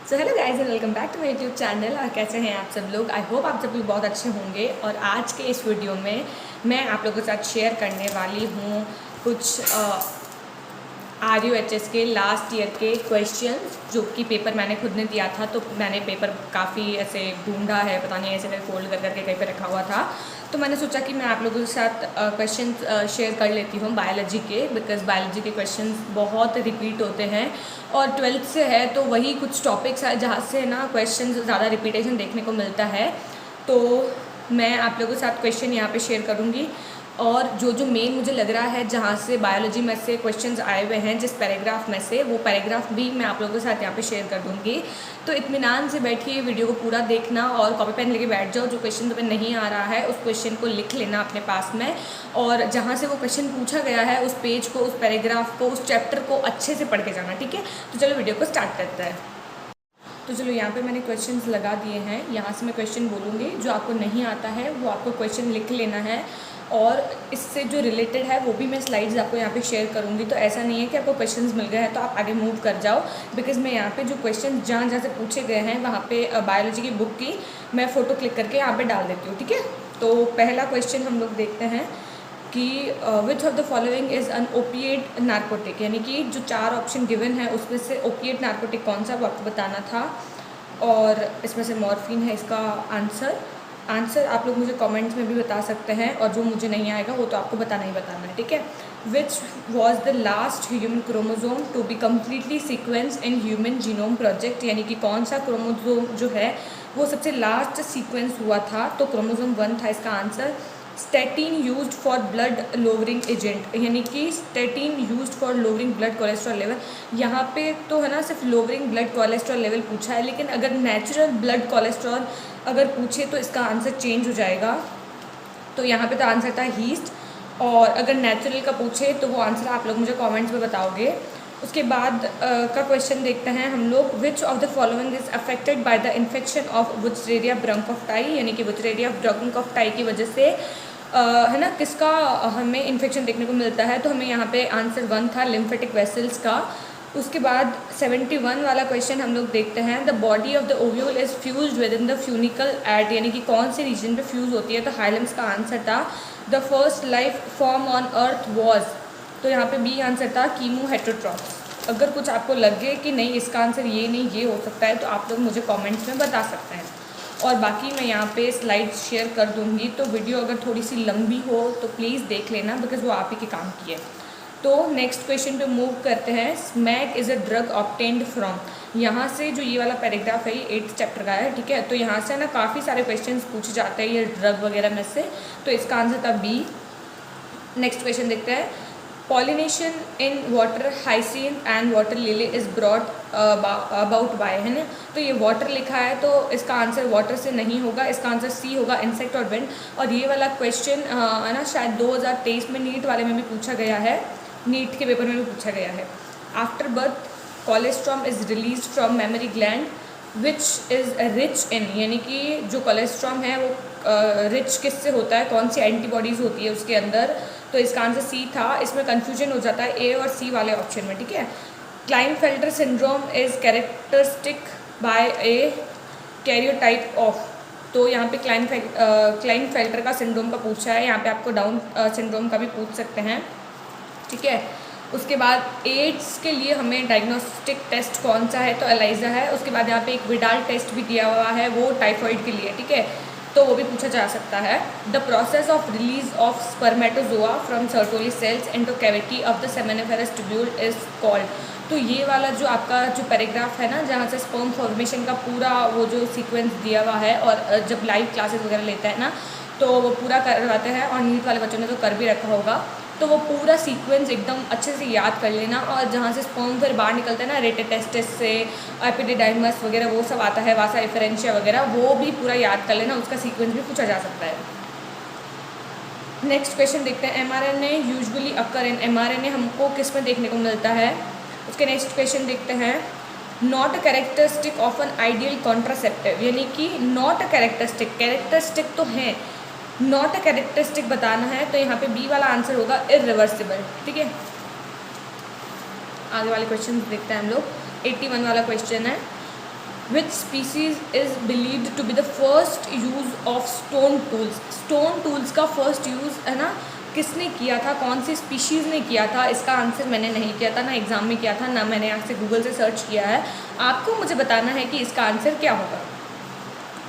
So hello guys and welcome back to my YouTube channel. और कैसे हैं आप सब लोग? आई होप आप सब लोग बहुत अच्छे होंगे। और आज के इस वीडियो में मैं आप लोगों के साथ शेयर करने वाली हूँ कुछ RUHS के लास्ट ईयर के क्वेश्चंस, जो कि पेपर मैंने खुद ने दिया था। तो मैंने पेपर काफ़ी ऐसे ढूंढा है, पता नहीं ऐसे फोल्ड कर करके कहीं पे रखा हुआ था। तो मैंने सोचा कि मैं आप लोगों के साथ क्वेश्चन शेयर कर लेती हूँ बायोलॉजी के, बिकॉज बायोलॉजी के क्वेश्चंस बहुत रिपीट होते हैं और 12th से है तो वही कुछ टॉपिक्स है जहाँ से ना क्वेश्चन ज़्यादा रिपीटेशन देखने को मिलता है। तो मैं आप लोगों के साथ क्वेश्चन यहाँ पे शेयर करूँगी और जो मेन मुझे लग रहा है जहाँ से बायोलॉजी में से क्वेश्चंस आए हुए हैं, जिस पैराग्राफ में से, वो पैराग्राफ भी मैं आप लोगों के साथ यहाँ पे शेयर कर दूँगी। तो इत्मीनान से बैठिए, वीडियो को पूरा देखना और कॉपी पेन लेके बैठ जाओ। जो क्वेश्चन तुम्हें नहीं आ रहा है उस क्वेश्चन को लिख लेना अपने पास में, और जहाँ से वो क्वेश्चन पूछा गया है उस पेज को, उस पैराग्राफ को, उस चैप्टर को अच्छे से पढ़ के जाना, ठीक है? तो चलो वीडियो को स्टार्ट करते हैं। तो चलो यहाँ पे मैंने क्वेश्चंस लगा दिए हैं। यहाँ से मैं क्वेश्चन बोलूँगी, जो आपको नहीं आता है वो आपको क्वेश्चन लिख लेना है, और इससे जो रिलेटेड है वो भी मैं स्लाइड्स आपको यहाँ पे शेयर करूँगी। तो ऐसा नहीं है कि आपको क्वेश्चंस मिल गए हैं तो आप आगे मूव कर जाओ, बिकॉज मैं यहाँ पे जो क्वेश्चन जहाँ जहाँ से पूछे गए हैं वहाँ पे बायोलॉजी की बुक की मैं फ़ोटो क्लिक करके यहाँ पर डाल देती हूँ, ठीक है? तो पहला क्वेश्चन हम लोग देखते हैं कि विच of the following is an opiate narcotic, यानी कि जो 4 ऑप्शन गिवन है उसमें से ओपिएट नार्कोटिक कौन सा, वो आपको बताना था। और इसमें से मॉर्फिन है इसका आंसर आप लोग मुझे कमेंट्स में भी बता सकते हैं, और जो मुझे नहीं आएगा वो तो आपको बताना ही बताना है, ठीक है? Which was the last human chromosome to be completely sequence in human genome project, यानी कि कौन सा क्रोमोजोम जो है वो सबसे लास्ट सीक्वेंस हुआ था? तो क्रोमोजोम 1 था इसका answer. Statin used for blood lowering agent, यानी कि statin used for lowering blood cholesterol level. यहाँ पे तो है ना सिर्फ लोअरिंग ब्लड कोलेस्ट्रॉल लेवल पूछा है, लेकिन अगर नेचुरल ब्लड कोलेस्ट्रॉल अगर पूछे तो इसका आंसर चेंज हो जाएगा। तो यहाँ पे तो आंसर था हीस्ट, और अगर नेचुरल का पूछे तो वो आंसर आप लोग मुझे कमेंट्स में बताओगे। उसके बाद का क्वेश्चन देखते हैं हम लोग। Which of the following is affected by the infection of Wuchereria bancrofti, यानी कि वुचरेरिया ब्रोंकोफ्टाई की वजह से है ना किसका हमें इन्फेक्शन देखने को मिलता है? तो हमें यहाँ पे आंसर 1 था, लिम्फेटिक वेसल्स का। उसके बाद 71 वाला क्वेश्चन हम लोग देखते हैं। The body of the ovule is fused within the funicle at, यानी कि कौन से रीजन पे फ्यूज होती है? तो हाइलम्स का आंसर था। The first life form on earth was, तो यहाँ पे बी आंसर था, कीमो हेटेरोट्रॉप्स। अगर कुछ आपको लगे कि नहीं इसका आंसर ये नहीं ये हो सकता है तो आप लोग मुझे कमेंट्स में बता सकते हैं, और बाकी मैं यहाँ पे स्लाइड्स शेयर कर दूँगी। तो वीडियो अगर थोड़ी सी लंबी हो तो प्लीज़ देख लेना, बिकॉज वो आप ही के काम की है। तो नेक्स्ट क्वेश्चन पे मूव करते हैं। Smack is a drug obtained from, यहाँ से जो ये वाला पैराग्राफ है ये 8th चैप्टर का है, ठीक है? तो यहाँ से ना काफ़ी सारे क्वेश्चंस पूछे जाते हैं ये ड्रग वगैरह में से, तो इसका आंसर था बी। नेक्स्ट क्वेश्चन देखते हैं। Pollination in water hyacinth and water lily is brought about by, है ना? तो ये वाटर लिखा है तो इसका आंसर वाटर से नहीं होगा, इसका आंसर सी होगा, इंसेक्ट और विंड। और ये वाला क्वेश्चन है ना शायद 2023 में नीट वाले में भी पूछा गया है, नीट के पेपर में भी पूछा गया है। After birth colostrum is release from memory gland which is rich in, यानी कि जो कोलेस्ट्रॉम है वो रिच किससे होता है, कौन सी एंटीबॉडीज़ होती है उसके अंदर? तो इसका आंसर सी था। इसमें कन्फ्यूजन हो जाता है ए और सी वाले ऑप्शन में, ठीक है? Klinefelter syndrome is characteristic by a karyotype of, तो यहाँ पे क्लाइनफेल्टर का सिंड्रोम का पूछा है। यहाँ पे आपको डाउन सिंड्रोम का भी पूछ सकते हैं, ठीक है? उसके बाद एड्स के लिए हमें डायग्नोस्टिक टेस्ट कौन सा है? तो एलाइजा है। उसके बाद यहाँ पे एक विडाल टेस्ट भी दिया हुआ है, वो टाइफॉइड के लिए, ठीक है? तो वो भी पूछा जा सकता है। The process of release of spermatozoa from Sertoli cells into cavity of the seminiferous tubule is called, तो ये वाला जो आपका जो पैराग्राफ है ना जहाँ से स्पर्म फॉर्मेशन का पूरा वो जो सीक्वेंस दिया हुआ है, और जब लाइव क्लासेस वगैरह लेता है ना तो वो पूरा करवाते हैं, और नीट वाले बच्चों ने तो कर भी रखा होगा, तो वो पूरा सीक्वेंस एकदम अच्छे से याद कर लेना। और जहाँ से स्पर्म फिर बाहर निकलता है ना रेटेटेस्टिस से, एपिडिडाइमस वगैरह वो सब आता है, वासा एफरेंशिया वगैरह, वो भी पूरा याद कर लेना, उसका सीक्वेंस भी पूछा जा सकता है। नेक्स्ट क्वेश्चन देखते हैं। mRNA यूजुअली अकर इन, mRNA हमको किस में देखने को मिलता है? उसके नेक्स्ट क्वेश्चन देखते हैं। Not a characteristic of an ideal contraceptive, यानी कि नॉट अ कैरेक्टरिस्टिक तो हैं, नॉट अ कैरेक्टरिस्टिक बताना है, तो यहाँ पे बी वाला आंसर होगा इरिवर्सिबल, ठीक है? आगे वाले क्वेश्चन देखते हैं हम लोग। 81 वाला क्वेश्चन है। Which species is believed to be the first use of stone tools. Stone tools का फर्स्ट यूज़ है ना किसने किया था, कौन सी स्पीशीज़ ने किया था? इसका आंसर मैंने नहीं किया था, ना एग्ज़ाम में किया था, ना मैंने यहाँ से गूगल से सर्च किया है। आपको मुझे बताना है कि इसका आंसर क्या होगा।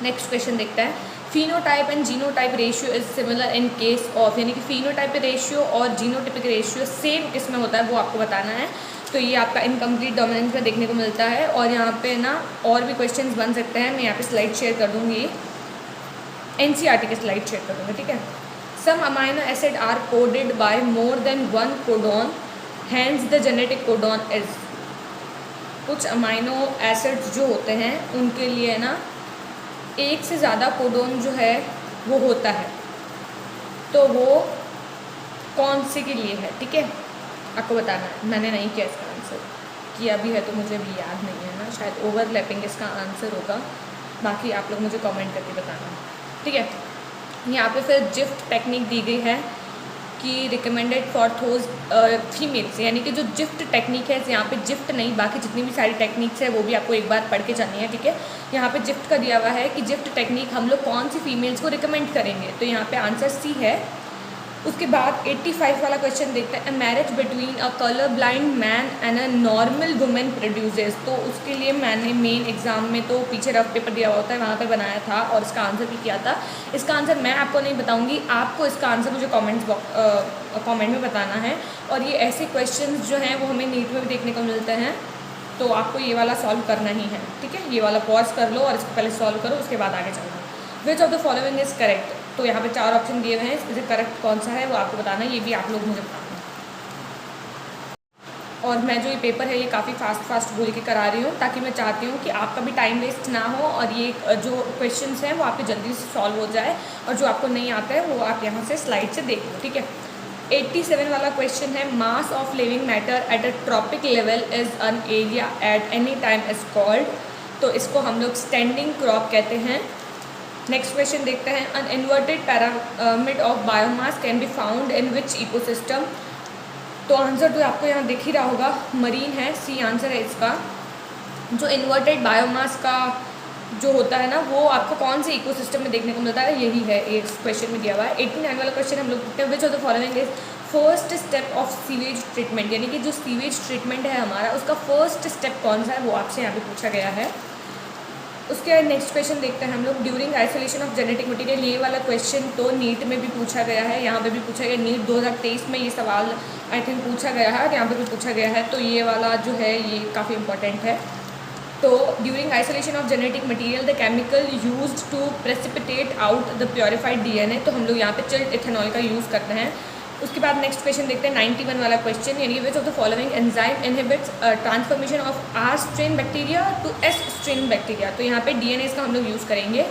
नेक्स्ट क्वेश्चन देखते हैं। Phenotype and genotype ratio is similar in case of, यानी कि फिनोटाइप रेशियो और जीनोटाइपिक रेशियो सेम किस में होता है वो आपको बताना है। तो ये आपका इनकम्प्लीट डोमिनेंस में देखने को मिलता है। और यहाँ पे ना और भी क्वेश्चंस बन सकते हैं, मैं यहाँ पे स्लाइड शेयर कर दूँगी, NCERT की स्लाइड शेयर कर दूँगी, ठीक है। Some amino acid are coded by more than one codon, hence the genetic codon is. कुछ अमाइनो एसिड्स जो होते हैं उनके लिए ना एक से ज़्यादा कोडॉन जो है वो होता है, तो वो कौन से के लिए है, ठीक है, आपको बताना है। मैंने नहीं किया इसका आंसर, किया भी है तो मुझे भी याद नहीं है ना, शायद ओवरलैपिंग इसका आंसर होगा। बाकी आप लोग मुझे कमेंट करके बताना, ठीक है। यहाँ पे फिर जिफ्ट टेक्निक दी गई है कि रिकमेंडेड फॉर थोज फीमेल्स, यानी कि जो जिफ्ट टेक्निक है, यहाँ पे जिफ्ट नहीं बाकी जितनी भी सारी टेक्निक्स है वो भी आपको एक बार पढ़ के जानी है, ठीक है। यहाँ पे जिफ्ट का दिया हुआ है कि जिफ्ट टेक्निक हम लोग कौन सी फीमेल्स को रिकमेंड करेंगे, तो यहाँ पे आंसर सी है। उसके बाद 85 वाला क्वेश्चन देखते हैं। Marriage between a colour blind man and a normal women produces, तो उसके लिए मैंने मेन एग्जाम में तो पीछे रफ पेपर दिया हुआ होता है वहाँ पे बनाया था और इसका आंसर भी किया था। इसका आंसर मैं आपको नहीं बताऊँगी, आपको इसका आंसर मुझे कमेंट में बताना है। और ये ऐसे क्वेश्चन जो हैं वो हमें नीट में भी देखने को मिलते हैं, तो आपको ये वाला सॉल्व करना ही है, ठीक है। ये वाला पॉज कर लो और इसको पहले सॉल्व करो, उसके बाद आगे चलना। विच of the following is correct, तो यहाँ पे 4 ऑप्शन दिए हुए हैं, इसमें से करेक्ट कौन सा है वो आपको बताना है, ये भी आप लोग मुझे बताना। और मैं जो ये पेपर है ये काफ़ी फास्ट बोल के करा रही हूँ, ताकि मैं चाहती हूँ कि आपका भी टाइम वेस्ट ना हो और ये जो क्वेश्चंस हैं वो आपके जल्दी से सॉल्व हो जाए, और जो आपको नहीं आता है वो आप यहाँ से स्लाइड से देख लो, ठीक है। 87 वाला क्वेश्चन है। Mass of living matter at a trophic level is an area at any time is called, तो इसको हम लोग स्टैंडिंग क्रॉप कहते हैं। नेक्स्ट क्वेश्चन देखते हैं। An inverted pyramid of biomass can be found in which ecosystem, तो answer तो आपको यहाँ दिख ही रहा होगा, मरीन है, सी आंसर है इसका। जो इन्वर्टेड बायोमास का जो होता है ना वो आपको कौन से इकोसिस्टम में देखने को मिलता है, यही है इस क्वेश्चन में दिया हुआ है। 89 वाला क्वेश्चन हम लोग देखते हैं। विच of the following is first step of sewage treatment, यानी कि जो सीवेज ट्रीटमेंट है हमारा उसका फर्स्ट स्टेप कौन सा है वो आपसे यहाँ पे पूछा गया है। उसके बाद नेक्स्ट क्वेश्चन देखते हैं हम लोग। During isolation of genetic material, ये वाला क्वेश्चन तो नीट में भी पूछा गया है, यहाँ पे भी पूछा गया। नीट 2023 में ये सवाल आई थिंक पूछा गया है और यहाँ पे भी पूछा गया है, तो ये वाला जो है ये काफ़ी इंपॉर्टेंट है। तो during isolation of genetic material the chemical used to precipitate out the purified DNA, तो हम लोग यहाँ पे चिल्ड इथेनॉल का यूज़ करते हैं। उसके बाद नेक्स्ट क्वेश्चन देखते हैं 91 वाला क्वेश्चन, यानी which of the following enzyme inhibits transformation of R strain bacteria to S strain bacteria, तो यहाँ पे डीएनए का हम लोग यूज़ करेंगे।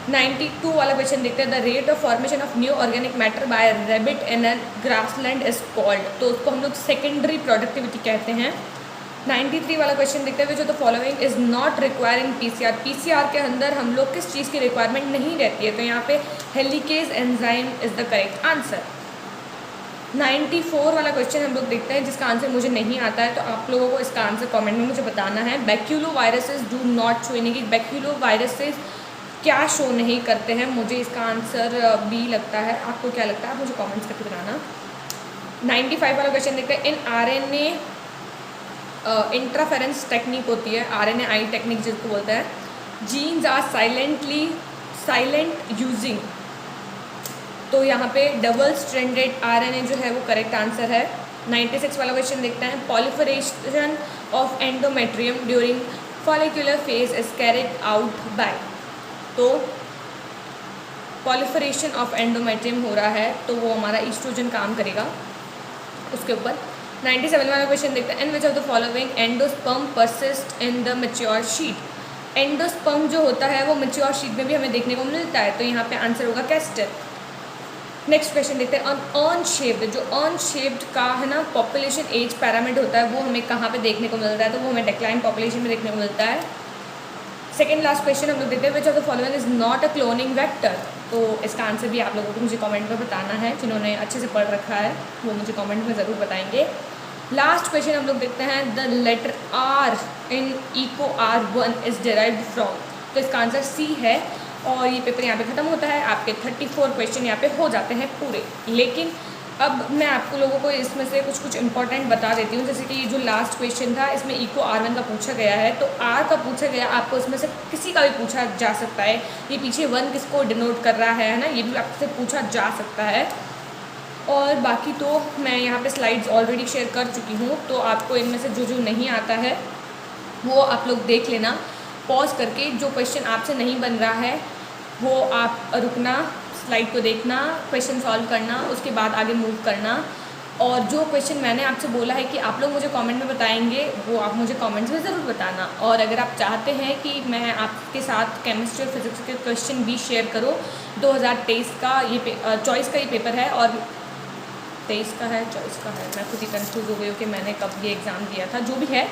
92 वाला क्वेश्चन देखते हैं। The rate of formation of new organic matter bye rabbit in a grassland is called, तो उसको हम लोग सेकेंडरी प्रोडक्टिविटी कहते हैं। 93 वाला क्वेश्चन देखते हैं। विच of the following is not requiring PCR, PCR के अंदर हम लोग किस चीज़ की रिक्वायरमेंट नहीं रहती है, तो यहाँ पे helicase enzyme is the correct answer. 94 वाला क्वेश्चन हम लोग देखते हैं, जिसका आंसर मुझे नहीं आता है, तो आप लोगों को इसका आंसर कमेंट में मुझे बताना है। बैक्यूलो वायरसेस डू नॉट शो, यानी कि बैक्यूलो वायरसेस क्या शो नहीं करते हैं, मुझे इसका आंसर बी लगता है। आपको क्या लगता है, मुझे कमेंट्स करके बताना। 95 वाला क्वेश्चन देखते हैं। इन आरएनए इंटरफेरेंस टेक्निक होती है, RNAi टेक्निक जिसको बोलते हैं, जीन्स आर साइलेंट यूजिंग, तो यहाँ पे डबल स्ट्रैंडेड RNA जो है वो करेक्ट आंसर है। 96 वाला क्वेश्चन देखते हैं। Proliferation of endometrium during follicular phase is carried out by, तो पॉलिफरेशन ऑफ एंडोमेट्रियम हो रहा है तो वो हमारा ईस्ट्रोजन काम करेगा उसके ऊपर। 97 वाला क्वेश्चन देखते हैं। And which of the following endosperm persist in the mature sheet, endosperm जो होता है वो मैच्योर शीट में भी हमें देखने को मिलता है, तो यहाँ पे आंसर होगा कैस्टर। नेक्स्ट क्वेश्चन देखते हैं। अर्न शेप्ड, जो अर्न शेप्ड का है ना पॉपुलेशन एज पैरामिड होता है वो हमें कहाँ पे देखने को मिलता है, तो वो हमें डिक्लाइन पॉपुलेशन में देखने को मिलता है। सेकेंड लास्ट क्वेश्चन हम लोग देखते हैं। विच of the following is not a cloning vector, तो इसका आंसर भी आप लोगों को मुझे कमेंट में बताना है, जिन्होंने अच्छे से पढ़ रखा है वो मुझे कमेंट में ज़रूर बताएंगे। लास्ट क्वेश्चन हम लोग देखते हैं, the letter R in eco R1 is derived from. तो इसका आंसर सी है और ये पेपर यहाँ पे ख़त्म होता है। आपके 34 क्वेश्चन यहाँ पे हो जाते हैं पूरे। लेकिन अब मैं आपको लोगों को इसमें से कुछ कुछ इंपॉर्टेंट बता देती हूँ। जैसे कि ये जो लास्ट क्वेश्चन था इसमें इको R1 का पूछा गया है, तो आर का पूछा गया, आपको इसमें से किसी का भी पूछा जा सकता है। ये पीछे 1 किसको डिनोट कर रहा है ना, ये भी आपसे पूछा जा सकता है। और बाकी तो मैं यहाँ पे स्लाइड्स ऑलरेडी शेयर कर चुकी हूँ, तो आपको इनमें से जो जो नहीं आता है वो आप लोग देख लेना पॉज करके। जो क्वेश्चन आपसे नहीं बन रहा है वो आप रुकना, स्लाइड को देखना, क्वेश्चन सॉल्व करना, उसके बाद आगे मूव करना। और जो क्वेश्चन मैंने आपसे बोला है कि आप लोग मुझे कमेंट में बताएंगे, वो आप मुझे कमेंट्स में ज़रूर बताना। और अगर आप चाहते हैं कि मैं आपके साथ केमिस्ट्री और फिजिक्स के क्वेश्चन भी शेयर करूँ, 2023 का ये चॉइस का ये पेपर है और 23 का है, चॉइस का है, मैं खुद ही कंफ्यूज हो गई हूँ कि मैंने कब ये एग्ज़ाम दिया था। जो भी है,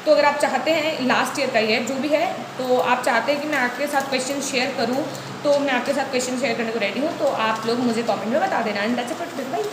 तो अगर आप चाहते हैं, लास्ट ईयर का ही है, जो भी है, तो आप चाहते हैं कि मैं आपके साथ क्वेश्चन शेयर करूँ, तो मैं आपके साथ क्वेश्चन शेयर करने को रेडी हूँ। तो आप लोग मुझे कमेंट में बता देना। And that's it for today, bye.